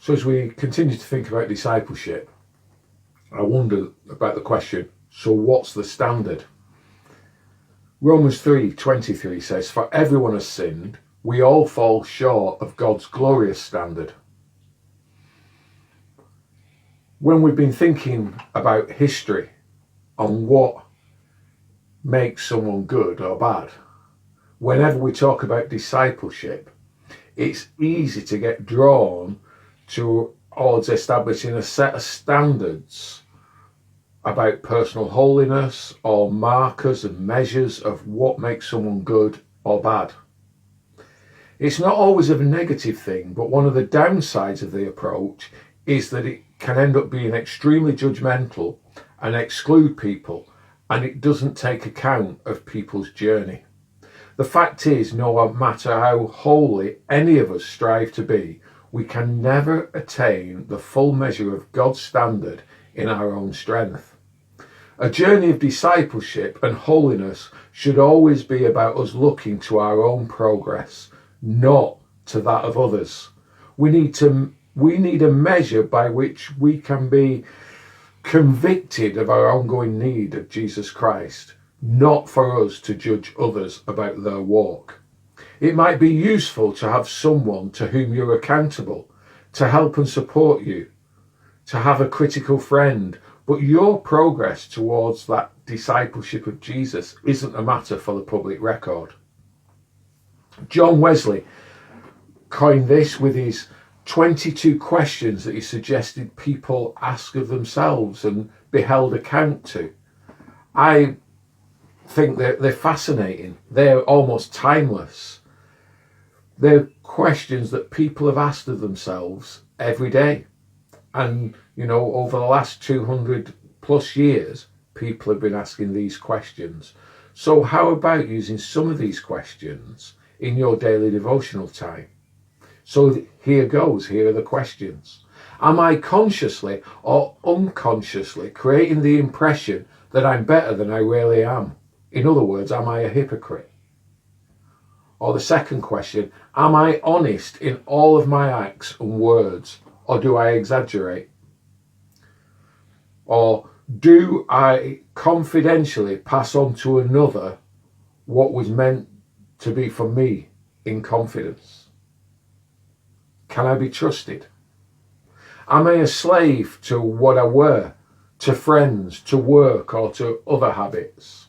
So as we continue to think about discipleship, I wonder about the question, so what's the standard? Romans 3:23 says, "For everyone has sinned, we all fall short of God's glorious standard." When we've been thinking about history on what makes someone good or bad, whenever we talk about discipleship, it's easy to get drawn towards establishing a set of standards about personal holiness or markers and measures of what makes someone good or bad. It's not always a negative thing, but one of the downsides of the approach is that it can end up being extremely judgmental and exclude people, and it doesn't take account of people's journey. The fact is, no matter how holy any of us strive to be, we can never attain the full measure of God's standard in our own strength. A journey of discipleship and holiness should always be about us looking to our own progress, not to that of others. We need a measure by which we can be convicted of our ongoing need of Jesus Christ, not for us to judge others about their walk. It might be useful to have someone to whom you're accountable, to help and support you, to have a critical friend, but your progress towards that discipleship of Jesus isn't a matter for the public record. John Wesley coined this with his 22 questions that he suggested people ask of themselves and be held account to. I think they're fascinating. They're almost timeless. They're questions that people have asked of themselves every day. And, over the last 200 plus years, people have been asking these questions. So how about using some of these questions in your daily devotional time? So here goes. Here are the questions. Am I consciously or unconsciously creating the impression that I'm better than I really am? In other words, am I a hypocrite? Or the second question, am I honest in all of my acts and words, or do I exaggerate? Or do I confidentially pass on to another what was meant to be for me in confidence? Can I be trusted? Am I a slave to what I wear, to friends, to work, or to other habits?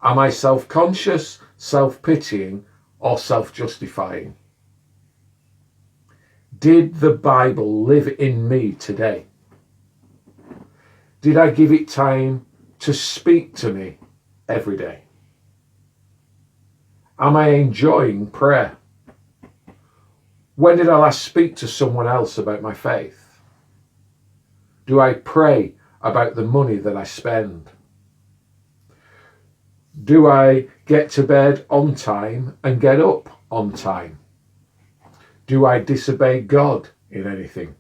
Am I self-conscious, self-pitying, or self-justifying? Did the Bible live in me today? Did I give it time to speak to me every day? Am I enjoying prayer? When did I last speak to someone else about my faith? Do I pray about the money that I spend? Do I get to bed on time and get up on time? Do I disobey God in anything?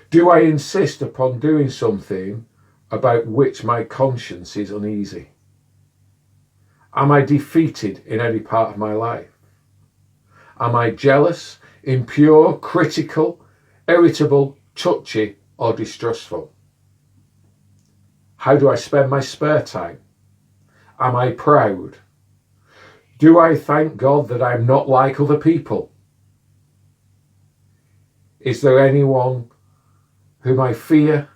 Do I insist upon doing something about which my conscience is uneasy? Am I defeated in any part of my life? Am I jealous, impure, critical, irritable, touchy, or distrustful? How do I spend my spare time? Am I proud? Do I thank God that I'm not like other people? Is there anyone whom I fear,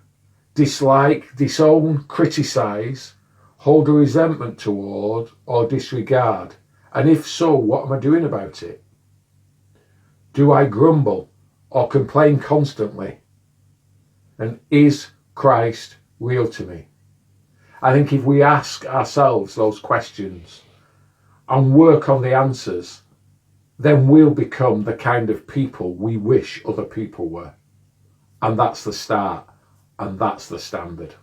dislike, disown, criticise, hold a resentment toward, or disregard? And if so, what am I doing about it? Do I grumble or complain constantly? And is Christ real to me? I think if we ask ourselves those questions and work on the answers, then we'll become the kind of people we wish other people were. And that's the start, and that's the standard.